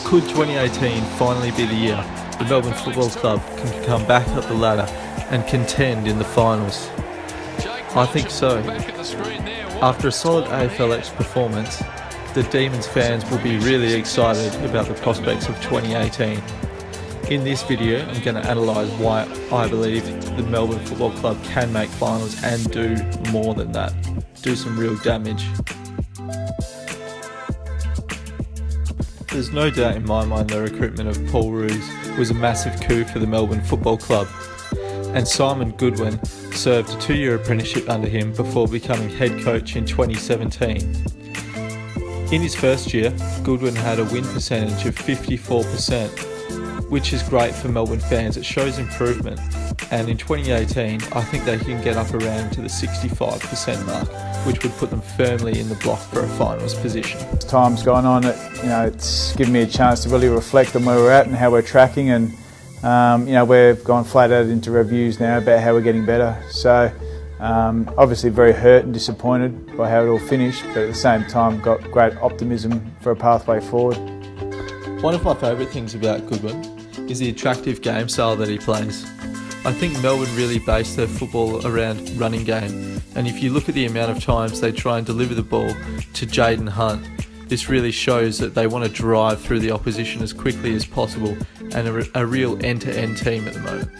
Could 2018 finally be the year the Melbourne Football Club can come back up the ladder and contend in the finals? I think so. After a solid AFLX performance, the Demons fans will be really excited about the prospects of 2018. In this video, I'm going to analyse why I believe the Melbourne Football Club can make finals and do more than that, do some real damage. There's no doubt in my mind the recruitment of Paul Roos was a massive coup for the Melbourne Football Club, and Simon Goodwin served a 2-year apprenticeship under him before becoming head coach in 2017. In his first year, Goodwin had a win percentage of 54%, which is great for Melbourne fans. It shows improvement, and in 2018 I think they can get up around to the 65% mark, which would put them firmly in the block for a finals position. As time's gone on, it's given me a chance to really reflect on where we're at and how we're tracking, and we've gone flat out into reviews now about how we're getting better. So obviously very hurt and disappointed by how it all finished, but at the same time got great optimism for a pathway forward. One of my favourite things about Goodwin is the attractive game style that he plays. I think Melbourne really base their football around running game, and if you look at the amount of times they try and deliver the ball to Jaden Hunt, this really shows that they want to drive through the opposition as quickly as possible, and a real end-to-end team at the moment.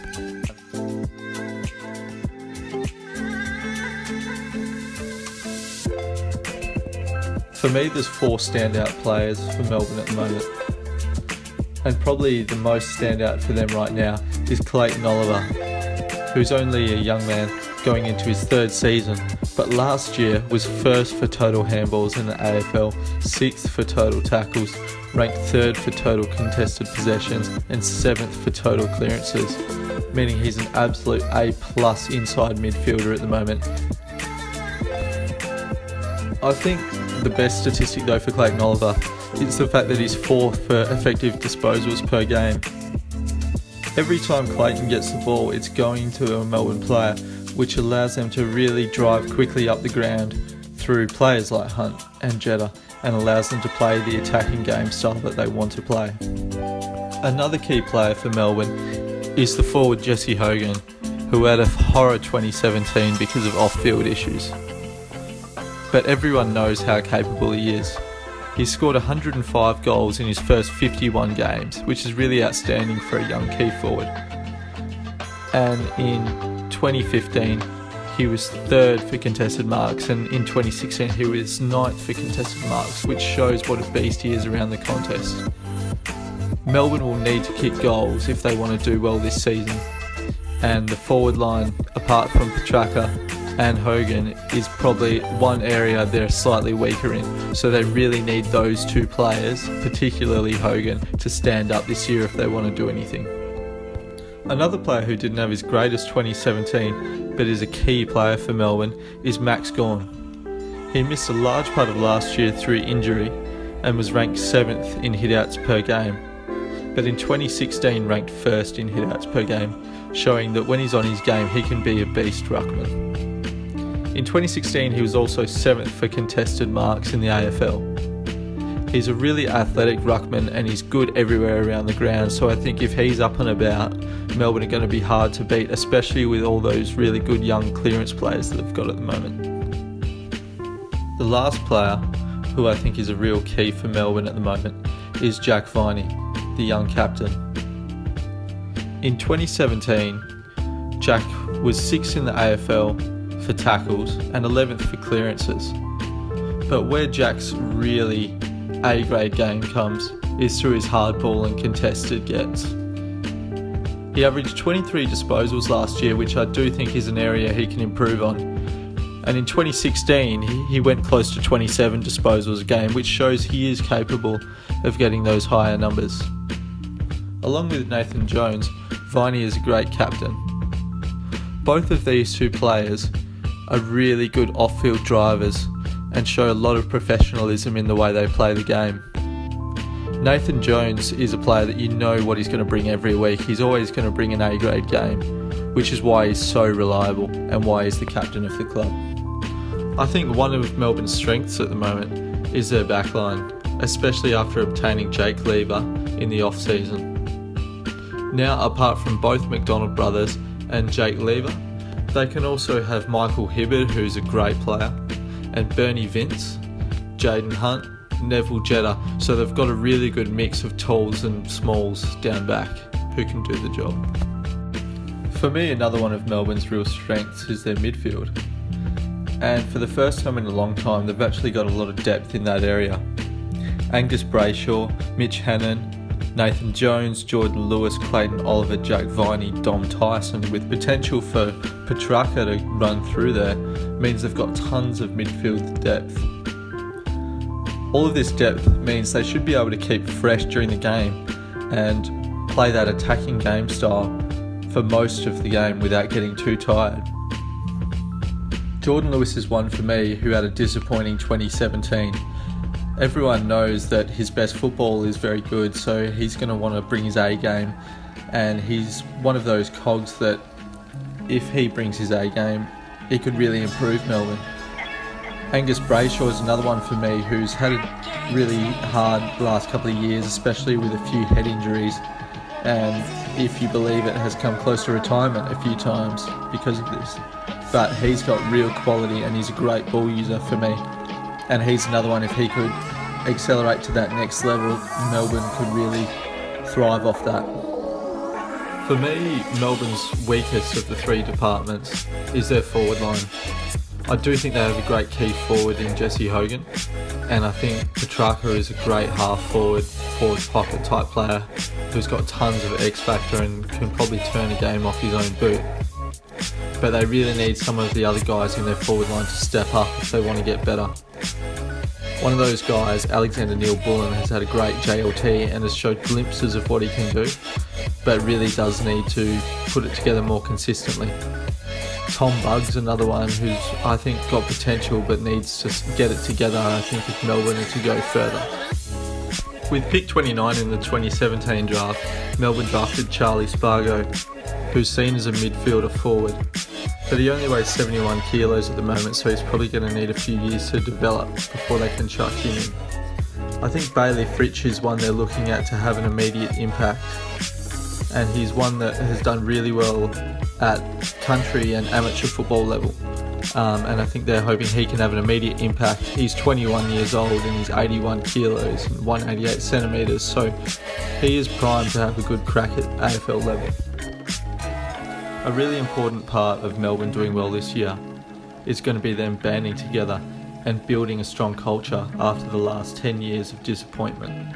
For me, there's 4 standout players for Melbourne at the moment, and probably the most standout for them right now is Clayton Oliver, who's only a young man going into his 3rd season, but last year was 1st for total handballs in the AFL, 6th for total tackles, ranked 3rd for total contested possessions, and 7th for total clearances, meaning he's an absolute A+ inside midfielder at the moment. I think the best statistic though for Clayton Oliver is the fact that he's 4th for effective disposals per game. Every time Clayton gets the ball, it's going to a Melbourne player, which allows them to really drive quickly up the ground through players like Hunt and Jetta, and allows them to play the attacking game style that they want to play. Another key player for Melbourne is the forward Jesse Hogan, who had a horror 2017 because of off-field issues. But everyone knows how capable he is. He scored 105 goals in his first 51 games, which is really outstanding for a young key forward. And in 2015, he was 3rd for contested marks, and in 2016 he was 9th for contested marks, which shows what a beast he is around the contest. Melbourne will need to kick goals if they want to do well this season, and the forward line, apart from Petraka and Hogan, is probably one area they're slightly weaker in, so they really need those 2 players, particularly Hogan, to stand up this year if they want to do anything. Another player who didn't have his greatest 2017 but is a key player for Melbourne is Max Gawn. He missed a large part of last year through injury and was ranked 7th in hitouts per game, but in 2016 ranked 1st in hitouts per game, showing that when he's on his game he can be a beast ruckman. In 2016 he was also 7th for contested marks in the AFL. He's a really athletic ruckman and he's good everywhere around the ground, so I think if he's up and about, Melbourne are going to be hard to beat, especially with all those really good young clearance players that they've got at the moment. The last player, who I think is a real key for Melbourne at the moment, is Jack Viney, the young captain. In 2017, Jack was 6th in the AFL for tackles and 11th for clearances. But where Jack's really A-grade game comes is through his hardball and contested gets. He averaged 23 disposals last year, which I do think is an area he can improve on. And in 2016, he went close to 27 disposals a game, which shows he is capable of getting those higher numbers. Along with Nathan Jones, Viney is a great captain. Both of these 2 players are really good off-field drivers and show a lot of professionalism in the way they play the game. Nathan Jones is a player that you know what he's going to bring every week. He's always going to bring an A-grade game, which is why he's so reliable and why he's the captain of the club. I think one of Melbourne's strengths at the moment is their backline. especially after obtaining Jake Lever in the off-season. Now, apart from both McDonald brothers and Jake Lever, they can also have Michael Hibberd, who's a great player, and Bernie Vince, Jaden Hunt, Neville Jetta, so they've got a really good mix of talls and smalls down back who can do the job. For me, another one of Melbourne's real strengths is their midfield. And for the first time in a long time, they've actually got a lot of depth in that area. Angus Brayshaw, Mitch Hannon, Nathan Jones, Jordan Lewis, Clayton Oliver, Jack Viney, Dom Tyson, with potential for Petrarca to run through there, means they've got tons of midfield depth. All of this depth means they should be able to keep fresh during the game and play that attacking game style for most of the game without getting too tired. Jordan Lewis is one for me who had a disappointing 2017. Everyone knows that his best football is very good, so he's going to want to bring his A game, and he's one of those cogs that if he brings his A game, he could really improve Melbourne. Angus Brayshaw is another one for me who's had it really hard the last couple of years, especially with a few head injuries, and if you believe it, has come close to retirement a few times because of this. But he's got real quality and he's a great ball user for me. And he's another one, if he could accelerate to that next level, Melbourne could really thrive off that. For me, Melbourne's weakest of the three departments is their forward line. I do think they have a great key forward in Jesse Hogan, and I think Petrarca is a great forward pocket type player who's got tons of X factor and can probably turn a game off his own boot. But they really need some of the other guys in their forward line to step up if they want to get better. One of those guys, Alexander Neil-Bullen, has had a great JLT and has showed glimpses of what he can do, but really does need to put it together more consistently. Tom Bugg's another one who's, I think, got potential but needs to get it together, I think, if Melbourne are to go further. With pick 29 in the 2017 draft, Melbourne drafted Charlie Spargo, who's seen as a midfielder forward, but he only weighs 71 kilos at the moment, so he's probably going to need a few years to develop before they can chuck him in. I think Bailey Fritsch is one they're looking at to have an immediate impact, and he's one that has done really well at country and amateur football level, and I think they're hoping he can have an immediate impact. He's 21 years old and he's 81 kilos and 188 centimetres, so he is primed to have a good crack at AFL level. A really important part of Melbourne doing well this year is going to be them banding together and building a strong culture after the last 10 years of disappointment.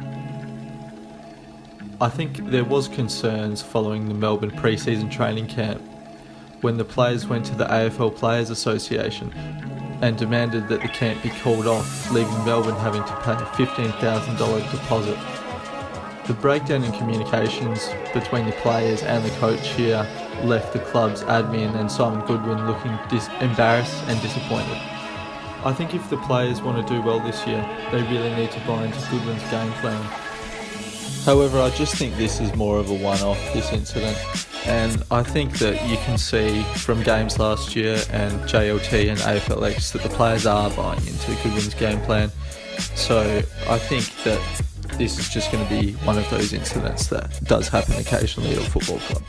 I think there was concerns following the Melbourne pre-season training camp when the players went to the AFL Players Association and demanded that the camp be called off, leaving Melbourne having to pay a $15,000 deposit. The breakdown in communications between the players and the coach here left the club's admin and Simon Goodwin looking embarrassed and disappointed. I think if the players want to do well this year, they really need to buy into Goodwin's game plan. However, I just think this is more of a one-off, this incident, and I think that you can see from games last year and JLT and AFLX that the players are buying into Goodwin's game plan. So I think that this is just going to be one of those incidents that does happen occasionally at a football club.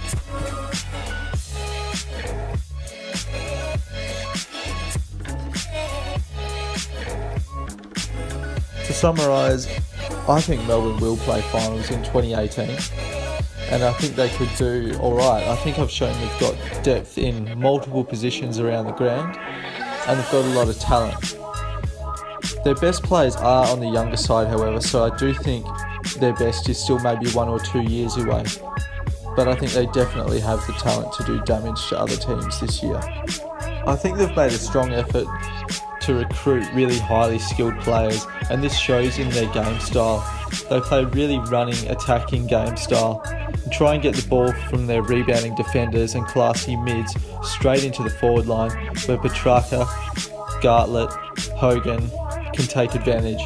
To summarise, I think Melbourne will play finals in 2018, and I think they could do alright. I think I've shown they've got depth in multiple positions around the ground, and they've got a lot of talent. Their best players are on the younger side, however, so I do think their best is still maybe 1 or 2 years away. But I think they definitely have the talent to do damage to other teams this year. I think they've made a strong effort to recruit really highly skilled players, and this shows in their game style. They play really running, attacking game style and try and get the ball from their rebounding defenders and classy mids straight into the forward line where Petrarca, Gartlett, Hogan can take advantage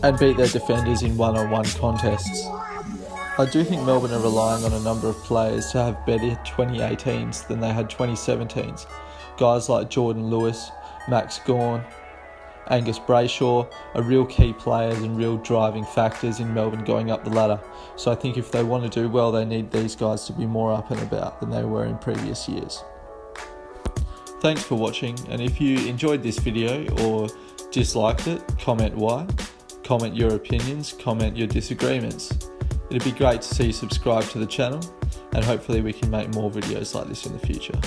and beat their defenders in one-on-one contests. I do think Melbourne are relying on a number of players to have better 2018s than they had 2017s. Guys like Jordan Lewis, Max Gawn, Angus Brayshaw are real key players and real driving factors in Melbourne going up the ladder. So I think if they want to do well, they need these guys to be more up and about than they were in previous years. Thanks for watching, and if you enjoyed this video or disliked it, comment why, comment your opinions, comment your disagreements. It'd be great to see you subscribe to the channel, and hopefully we can make more videos like this in the future.